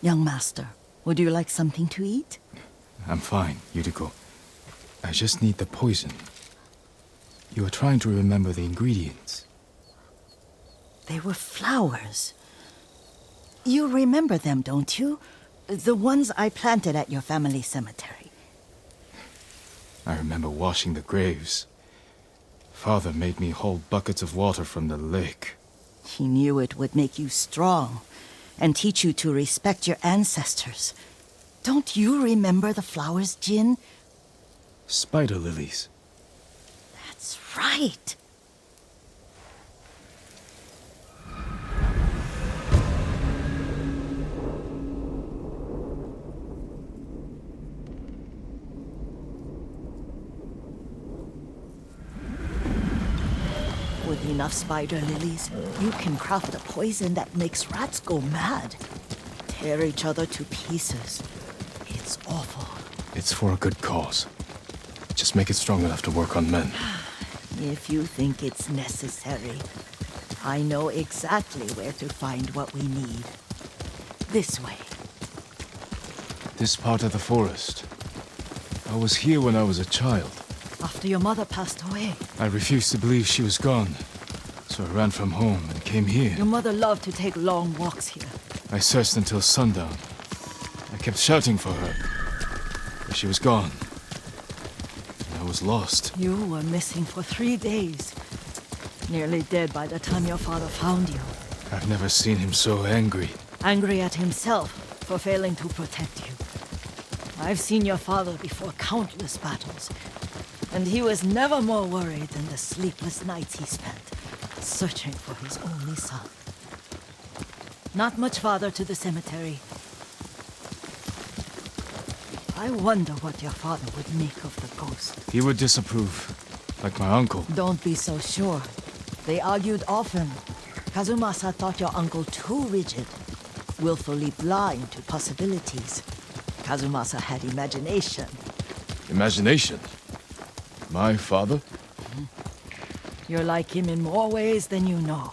Young master, would you like something to eat? I'm fine, Yuriko. I just need the poison. You are trying to remember the ingredients. They were flowers. You remember them, don't you? The ones I planted at your family cemetery. I remember washing the graves. Father made me hold buckets of water from the lake. He knew it would make you strong and teach you to respect your ancestors. Don't you remember the flowers, Jin? Spider lilies. That's right. With enough spider lilies, you can craft a poison that makes rats go mad. Tear each other to pieces. It's awful. It's for a good cause. Just make it strong enough to work on men. If you think it's necessary, I know exactly where to find what we need. This way. This part of the forest. I was here when I was a child. After your mother passed away. I refused to believe she was gone. So I ran from home and came here. Your mother loved to take long walks here. I searched until sundown. I kept shouting for her. But she was gone. And I was lost. You were missing for 3 days. Nearly dead by the time your father found you. I've never seen him so angry. Angry at himself for failing to protect you. I've seen your father before countless battles. And he was never more worried than the sleepless nights he spent searching for his only son. Not much farther to the cemetery. I wonder what your father would make of the ghost. He would disapprove, like my uncle. Don't be so sure. They argued often. Kazumasa thought your uncle too rigid, willfully blind to possibilities. Kazumasa had imagination. Imagination? My father? You're like him in more ways than you know.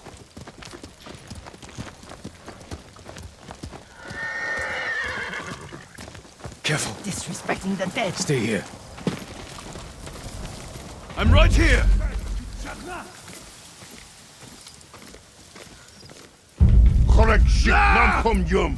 Careful. Disrespecting the dead. Stay here. I'm right here! Correct shit, nam kom yum.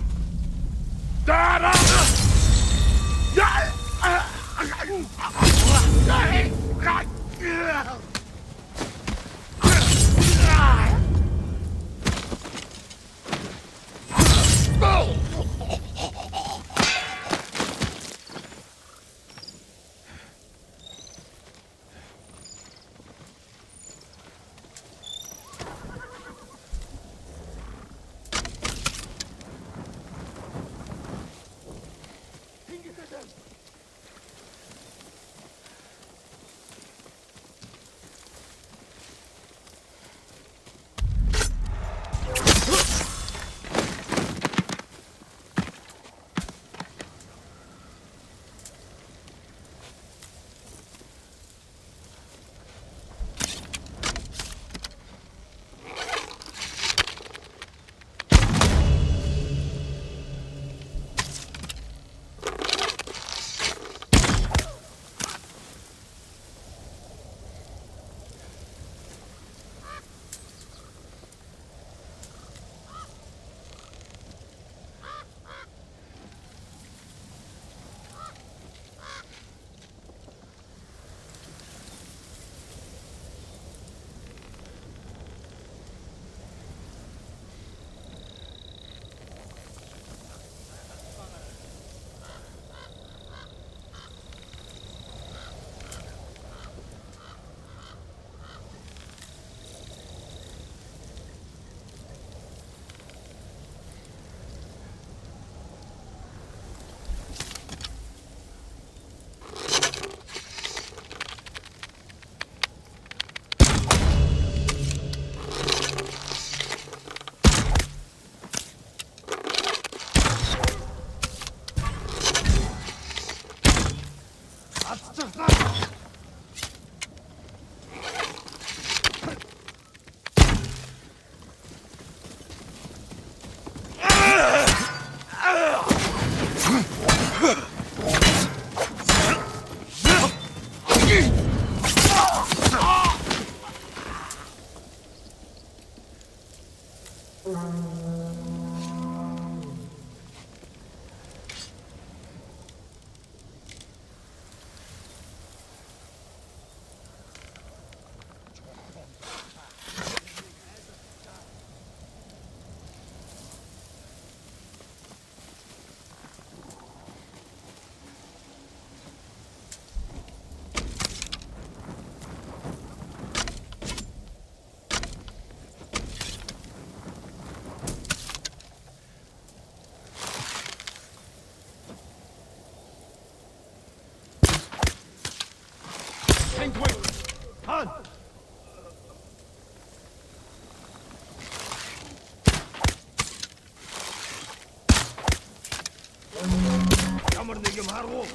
Jammer ne gemharwo.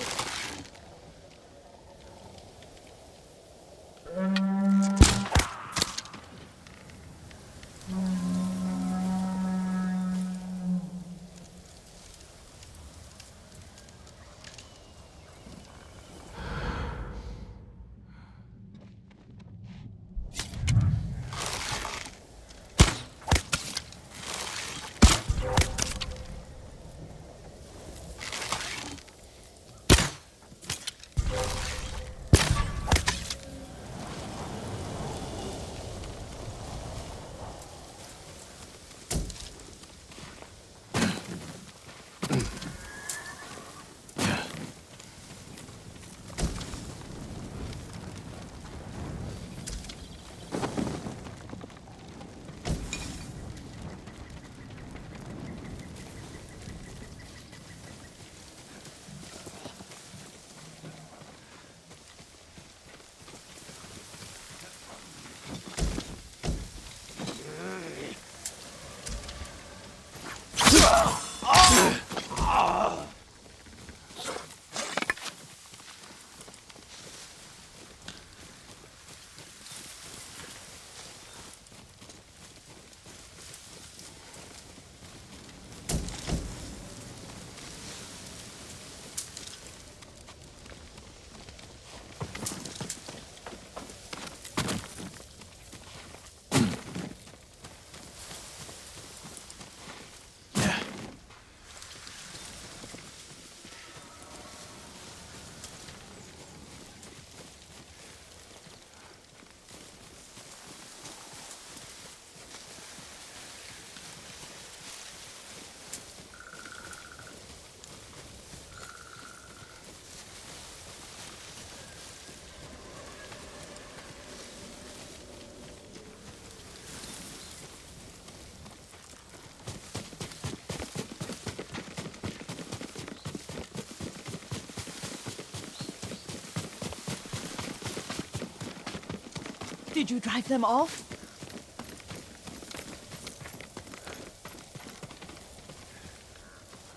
Did you drive them off?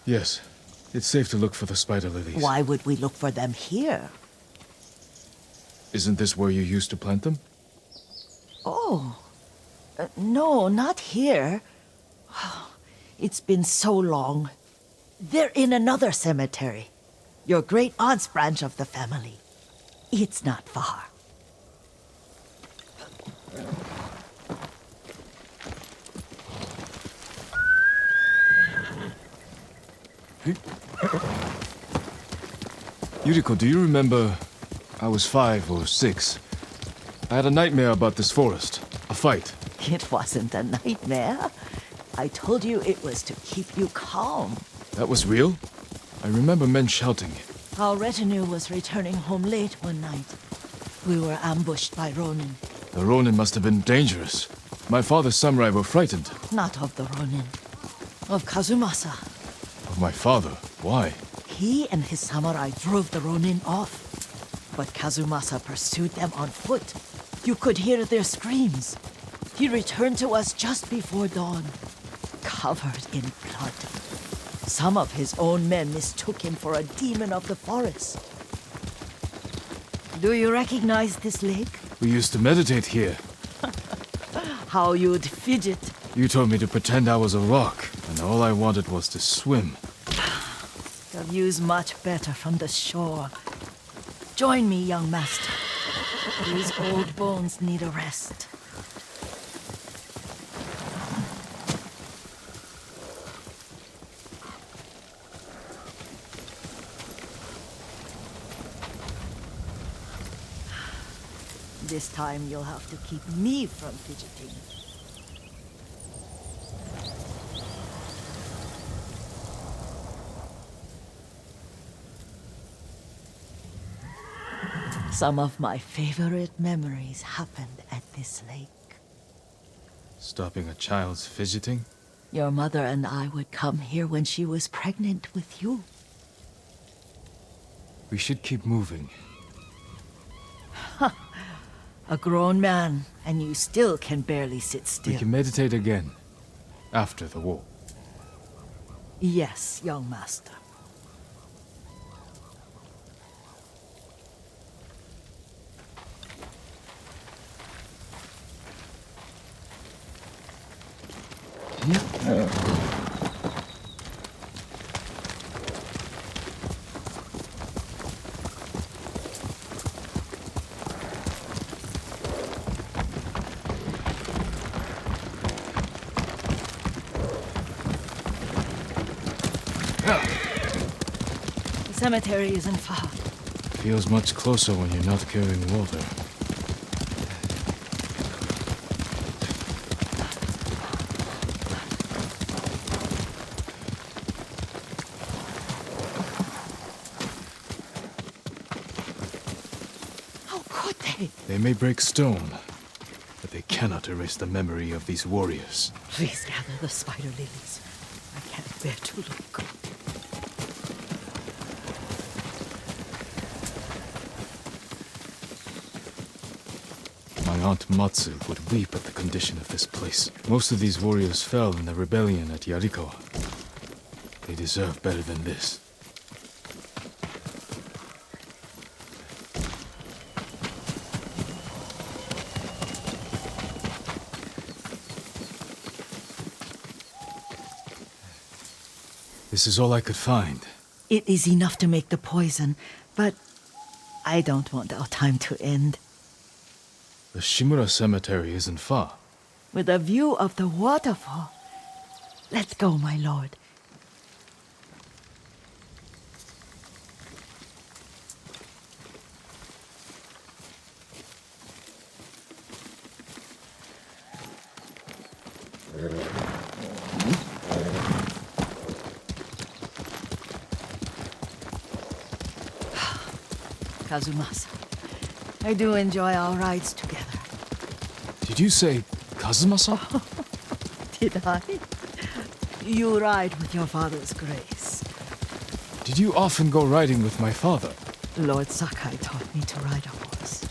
Yes. It's safe to look for the spider lilies. Why would we look for them here? Isn't this where you used to plant them? Oh. No, not here. It's been so long. They're in another cemetery. Your great aunt's branch of the family. It's not far. Yuriko, do you remember? I was 5 or 6. I had a nightmare about this forest. A fight. It wasn't a nightmare. I told you it was to keep you calm. That was real? I remember men shouting. Our retinue was returning home late one night. We were ambushed by Ronin. The Ronin must have been dangerous. My father's samurai were frightened. Not of the Ronin. Of Kazumasa. Of my father? Why? He and his samurai drove the Ronin off. But Kazumasa pursued them on foot. You could hear their screams. He returned to us just before dawn, covered in blood. Some of his own men mistook him for a demon of the forest. Do you recognize this lake? We used to meditate here. How you'd fidget. You told me to pretend I was a rock, and all I wanted was to swim. The view's much better from the shore. Join me, young master. These old bones need a rest. This time you'll have to keep me from fidgeting. Some of my favorite memories happened at this lake. Stopping a child's fidgeting? Your mother and I would come here when she was pregnant with you. We should keep moving. A grown man, and you still can barely sit still. We can meditate again. After the war. Yes, young master. The cemetery isn't far. Feels much closer when you're not carrying water. How could they? They may break stone, but they cannot erase the memory of these warriors. Please gather the spider lilies. I can't bear to look. My Aunt Matsu would weep at the condition of this place. Most of these warriors fell in the rebellion at YURIKO. They deserve better than this. This is all I could find. It is enough to make the poison, but I don't want our time to end. The Shimura Cemetery isn't far. With a view of the waterfall. Let's go, my lord. Kazumasa, I do enjoy our rides together. Did you say Kazumasa? Did I? You ride with your father's grace. Did you often go riding with my father? Lord Sakai taught me to ride a horse.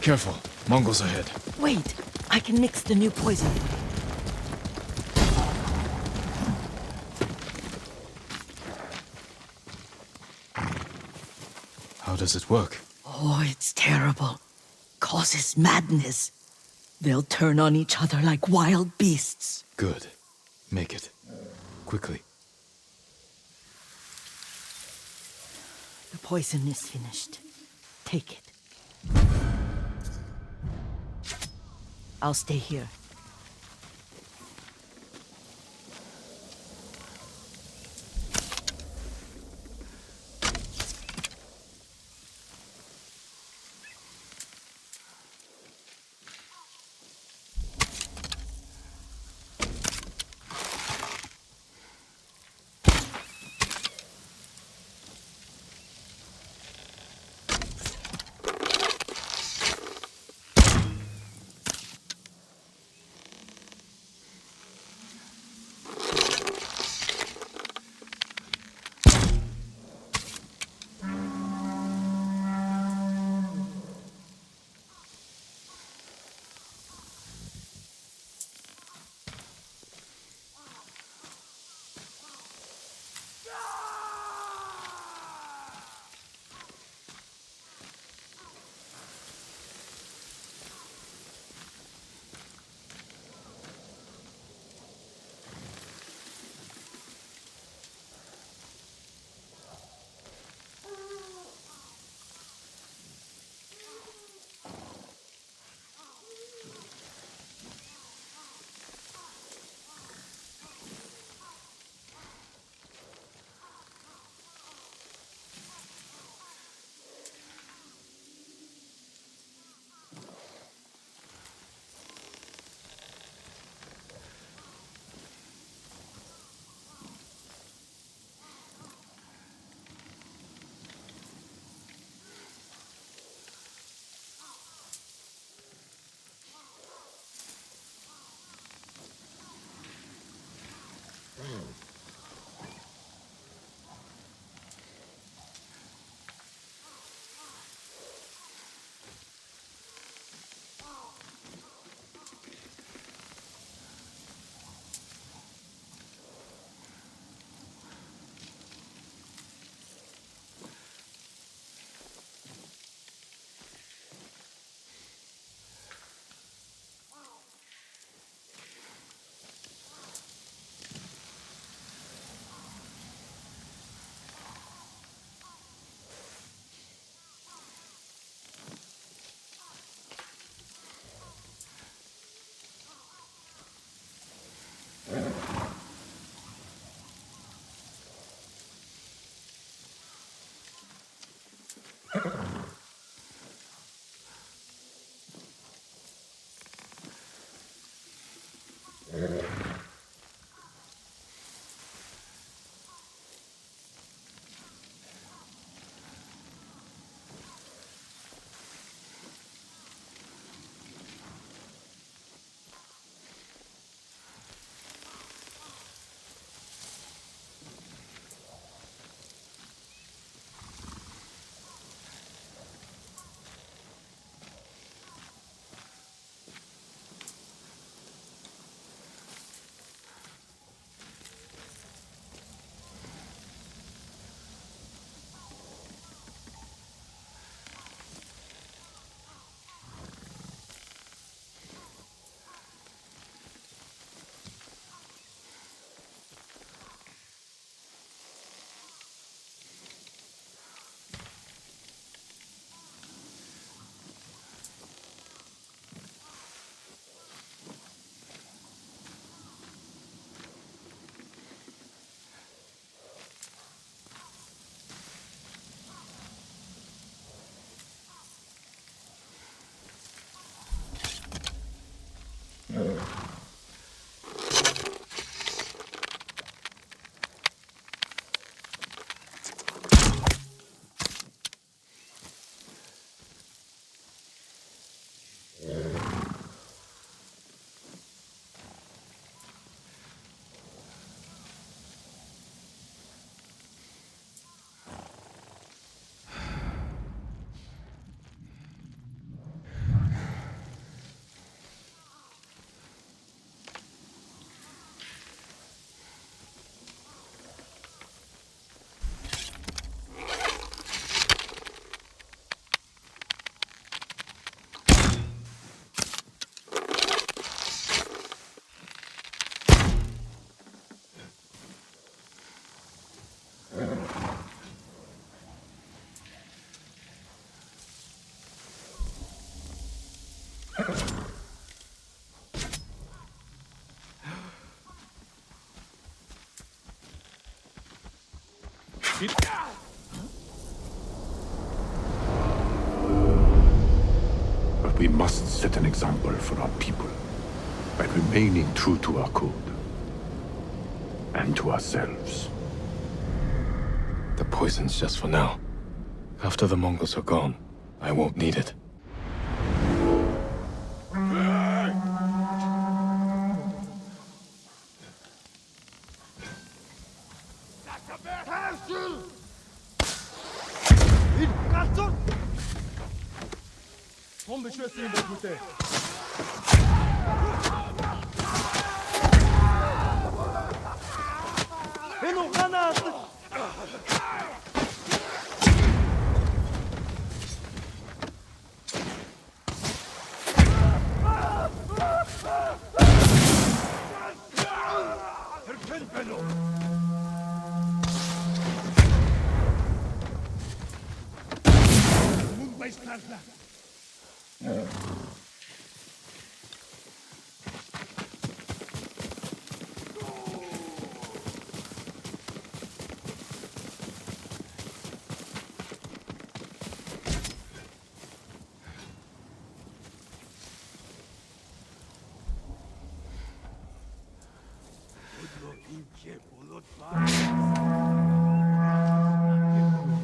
Careful, Mongols ahead. Wait, I can mix the new poison. How does it work? Oh, it's terrible. Causes madness. They'll turn on each other like wild beasts. Good. Make it. Quickly. The poison is finished. Take it. I'll stay here. But we must set an example for our people by remaining true to our code and to ourselves. The poison's just for now. After the Mongols are gone, I won't need it.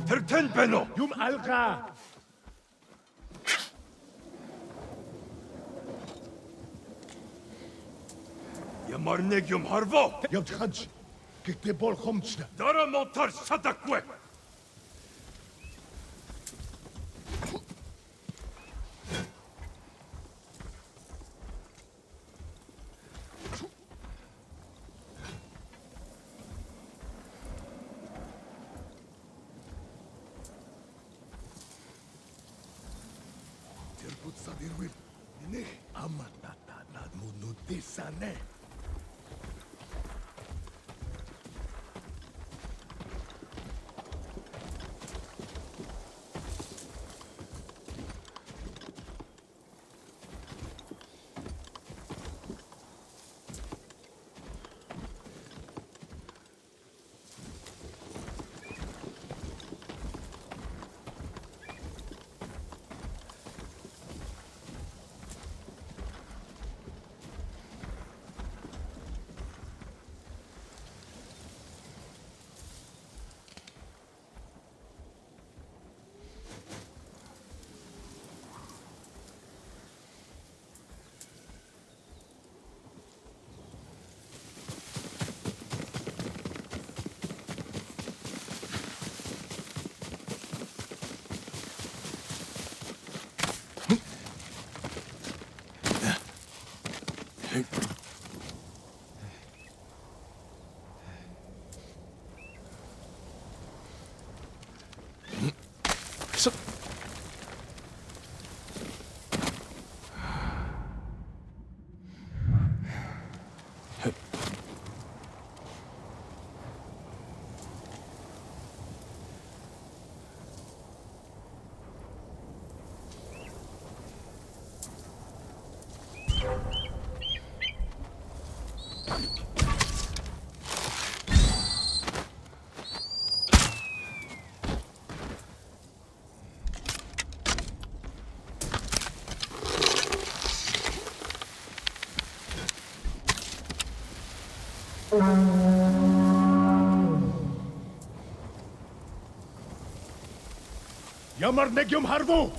Terten Benno! Yum alqa! Yamarnegium harvo! Yum tchadj! Kikte bol khomchna! Dara motar sadakwe! Terput sadirwil! Nene! Amatata na munutisane! So Ямар нэг юм харвуу?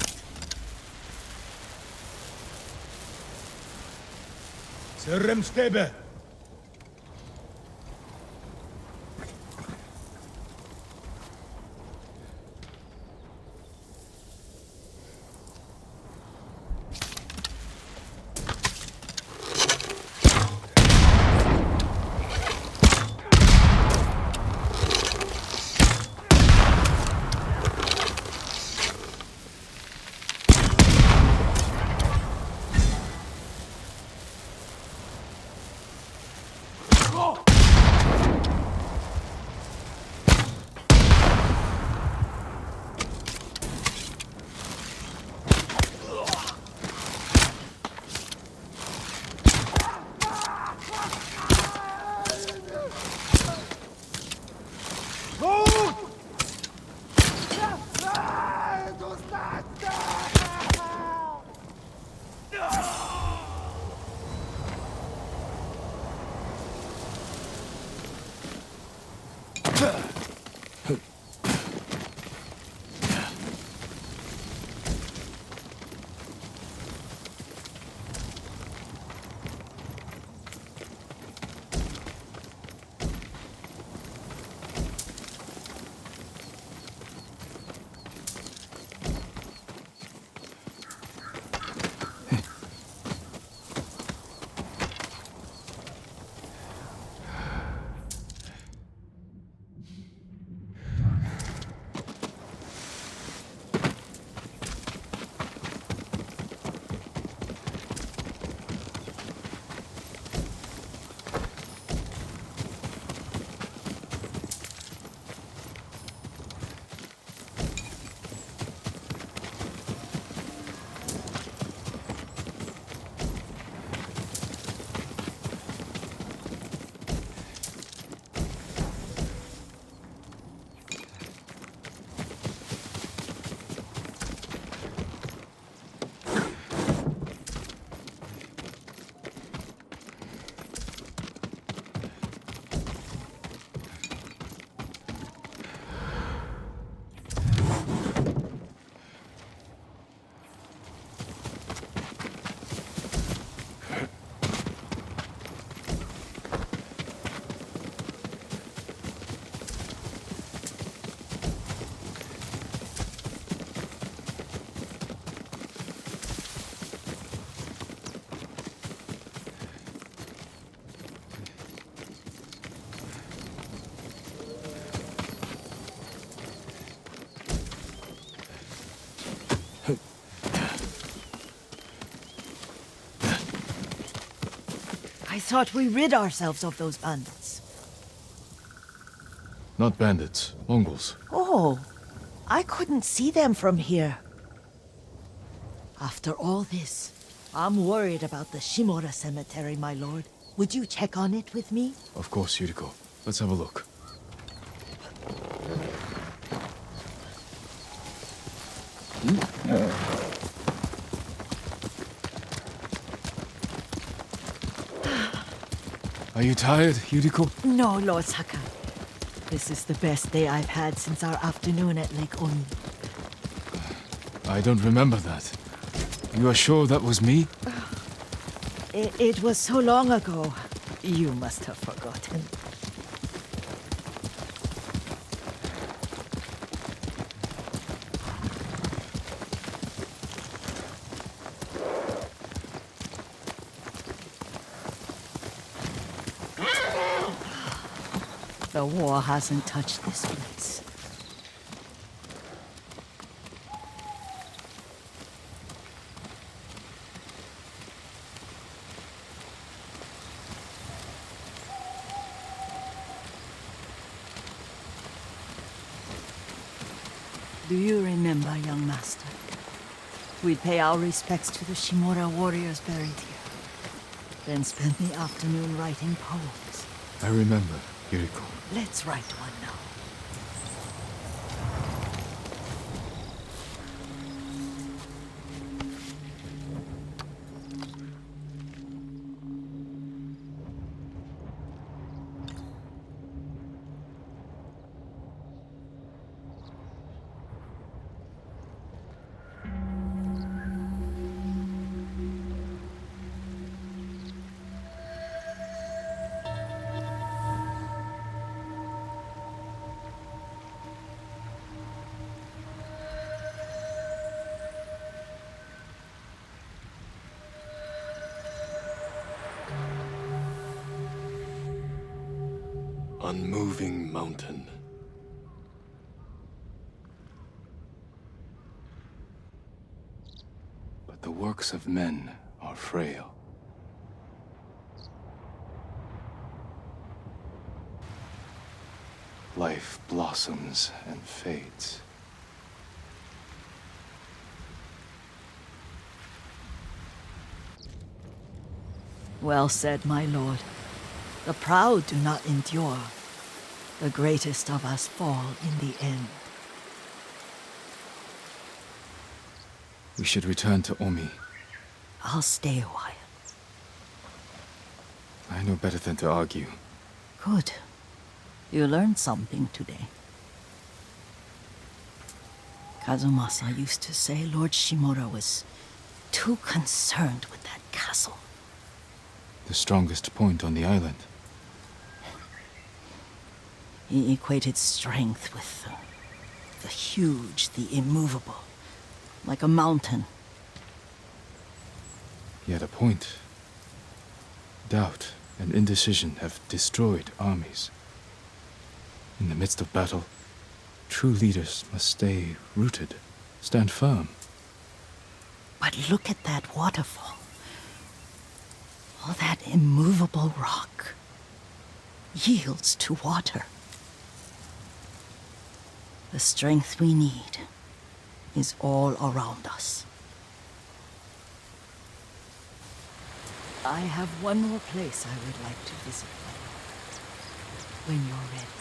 Сэрэмстэй бэ? I thought we rid ourselves of those bandits. not bandits, Mongols. Oh, I couldn't see them from here. After all this, I'm worried about the Shimura cemetery, my lord. Would you check on it with me? Of course, Yuriko. Let's have a look. Are you tired, Yuriko? No, Lord Saka. This is the best day I've had since our afternoon at Lake Oni. I don't remember that. You are sure that was me? It was so long ago. You must have forgotten. The war hasn't touched this place. Do you remember, young master? We'd pay our respects to the Shimura warriors buried here, then spend the afternoon writing poems. I remember, Yuriko. Let's write one now. Unmoving mountain. But the works of men are frail. Life blossoms and fades. Well said, my lord. The proud do not endure. The greatest of us fall in the end. We should return to Omi. I'll stay a while. I know better than to argue. Good. You learned something today. Kazumasa used to say Lord Shimura was too concerned with that castle. The strongest point on the island. He equated strength with the huge, the immovable, like a mountain. He had a point. Doubt and indecision have destroyed armies. In the midst of battle, true leaders must stay rooted, stand firm. But look at that waterfall. All that immovable rock yields to water. The strength we need is all around us. I have one more place I would like to visit, my lord, when you're ready.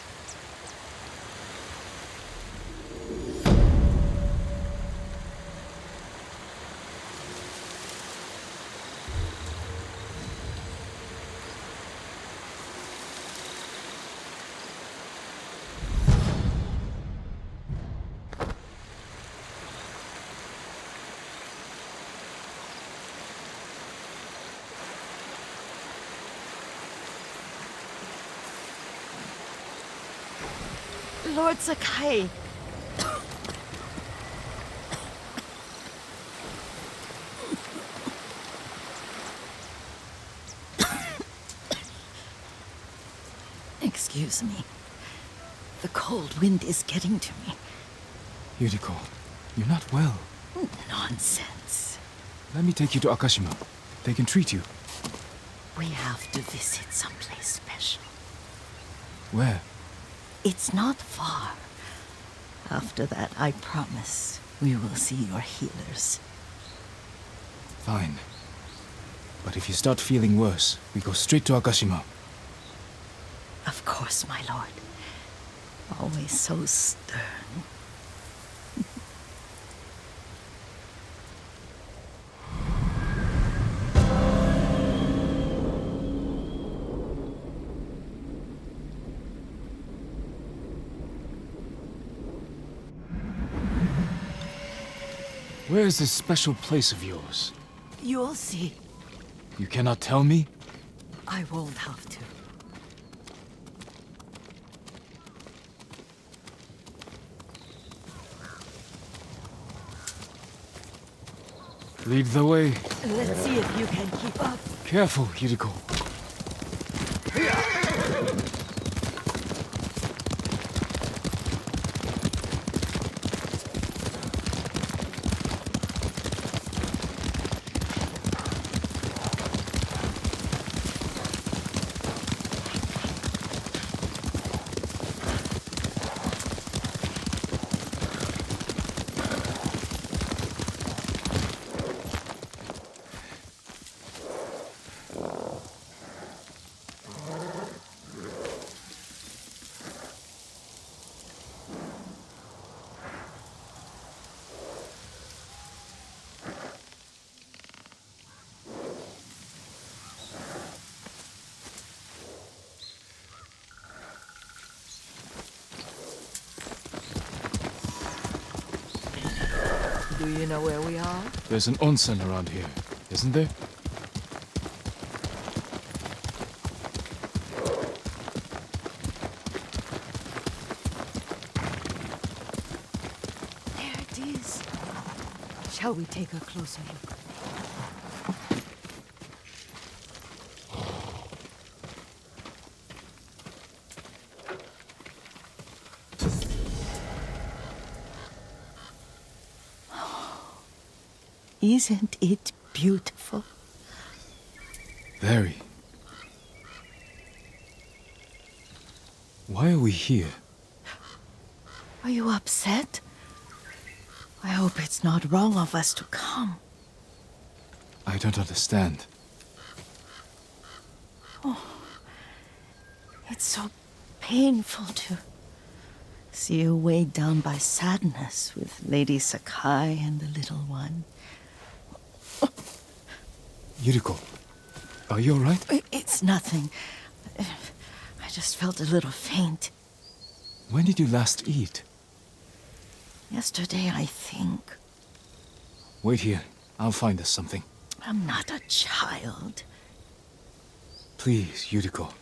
Lord Sakai. Excuse me. The cold wind is getting to me. Yuriko, you're not well. Nonsense. Let me take you to Akashima. They can treat you. We have to visit someplace special. Where? It's not far. After that, I promise we will see your healers. Fine. But if you start feeling worse, we go straight to Akashima. Of course, my lord. Always so stern. Where is this special place of yours? You'll see. You cannot tell me? I won't have to. Lead the way. Let's see if you can keep up. Careful, Yuriko. you know where we are? There's an onsen around here, isn't there? There it is. Shall we take a closer look? Isn't it beautiful? Very. Why are we here? Are you upset? I hope it's not wrong of us to come. I don't understand. It's so painful to see you weighed down by sadness with Lady Sakai and the little one. Yuriko, are you alright? It's nothing. I just felt a little faint. When did you last eat? Yesterday, I think. Wait here. I'll find us something. I'm not a child. Please, Yuriko.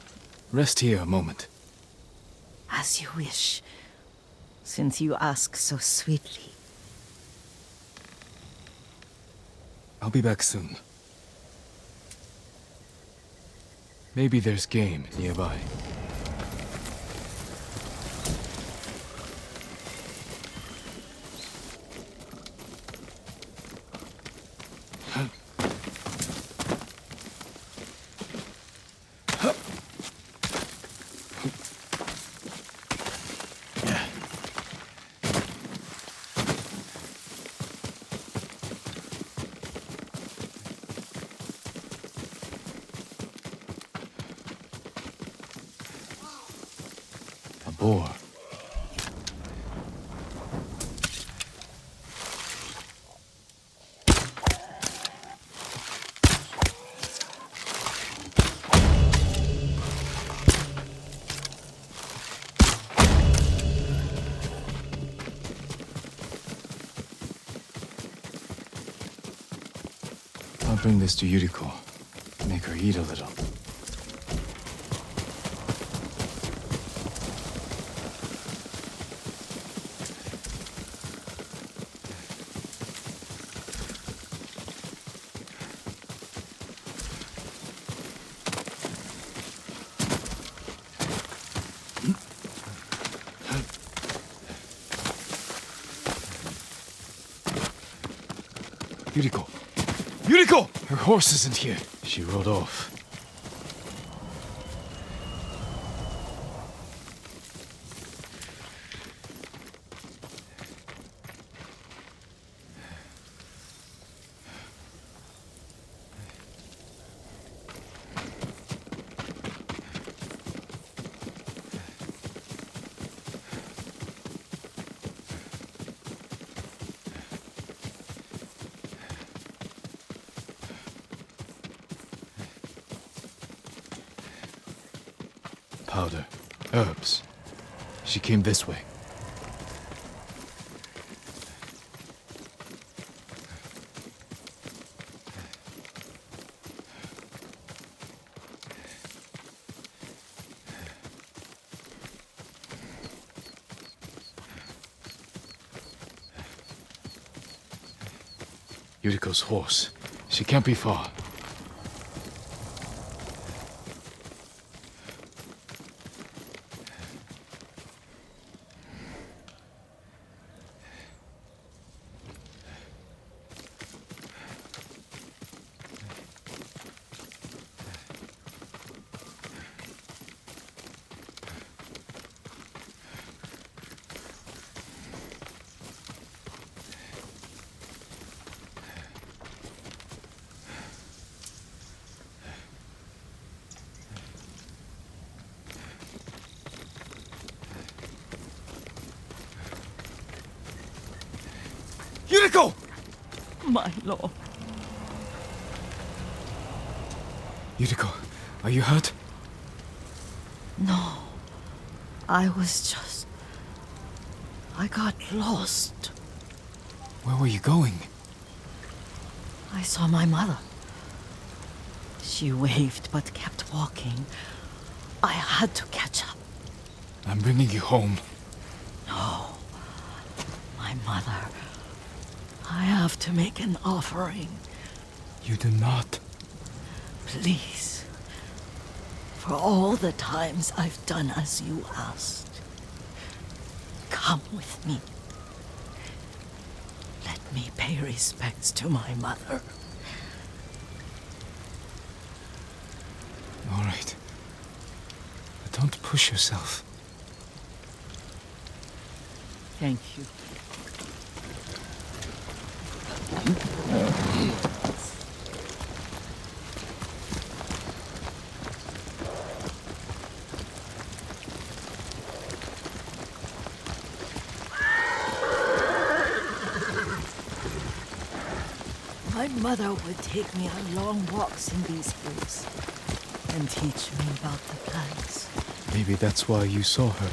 Rest here a moment. As you wish, since you ask so sweetly. I'll be back soon. Maybe there's game nearby. A boar. I'll bring this to Yuriko. Make her eat a little. Yuriko! Yuriko! Her horse isn't here. She rode off. Powder. Herbs. She came this way. Yuriko's horse. She can't be far. Yuriko! My lord. Yuriko, are you hurt? No. I got lost. Where were you going? I saw my mother. She waved but kept walking. I had to catch up. I'm bringing you home. No. My mother. I have to make an offering. You do not. Please. For all the times I've done as you asked. Come with me. Let me pay respects to my mother. All right. But don't push yourself. Thank you. My mother would take me on long walks in these hills and teach me about the plants. Maybe that's why you saw her.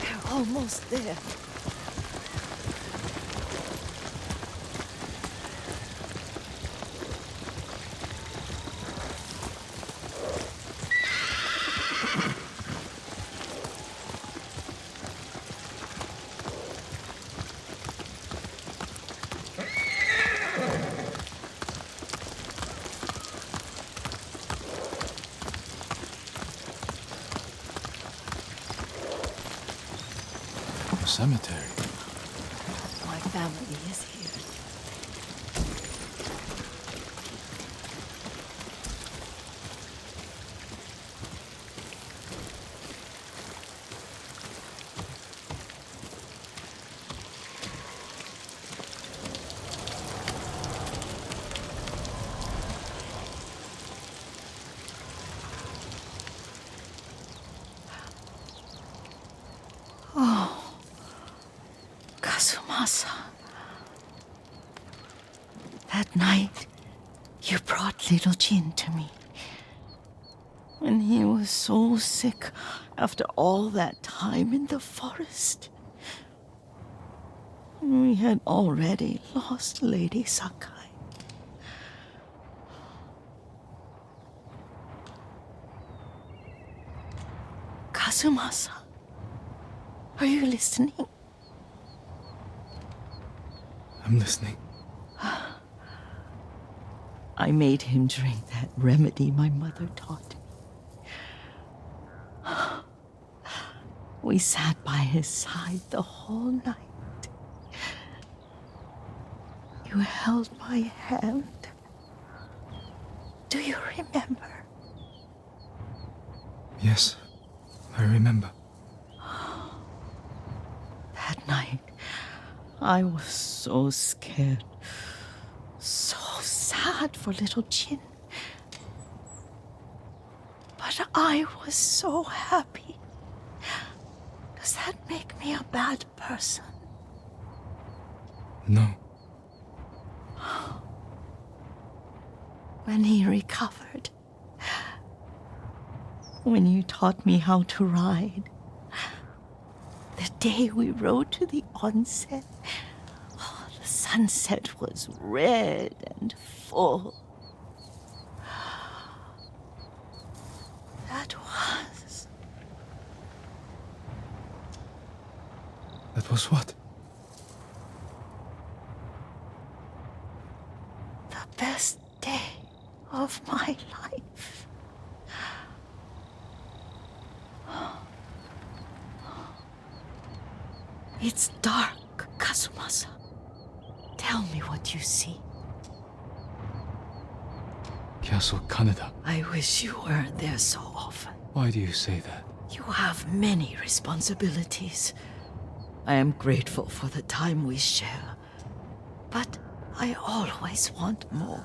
They're almost there. Cemetery. My family is here. Kazumasa. That night, you brought little Jin to me. And he was so sick after all that time in the forest. We had already lost Lady Sakai. Kazumasa, are you listening? I'm listening. I made him drink that remedy my mother taught me. We sat by his side the whole night. You held my hand. Do you remember? Yes, I remember. That night, I was so scared. So sad for little Jin. But I was so happy. Does that make me a bad person? No. When he recovered, when you taught me how to ride, the day we rode to the onsen, the sunset was red and full. That was what? The best day of my life. It's dark, Kazumasa. Tell me what you see. Castle Kaneda. I wish you weren't there so often. Why do you say that? You have many responsibilities. I am grateful for the time we share, but I always want more.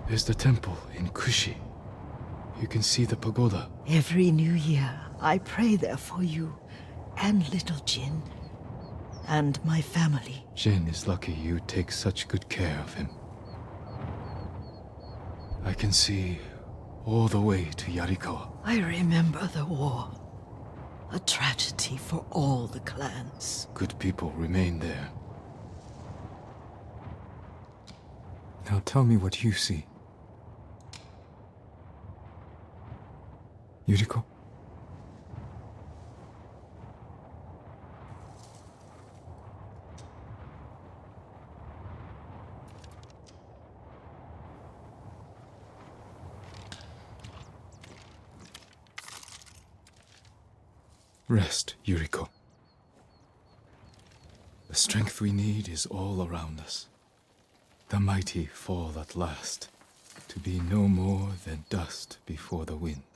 There's the temple in Kushi. You can see the pagoda. Every new year, I pray there for you and little Jin and my family. Jin is lucky you take such good care of him. I can see all the way to YURIKO. I remember the war. A tragedy for all the clans. Good people remain there. Now tell me what you see. Yuriko? Rest, Yuriko. The strength we need is all around us. The mighty fall at last, to be no more than dust before the wind.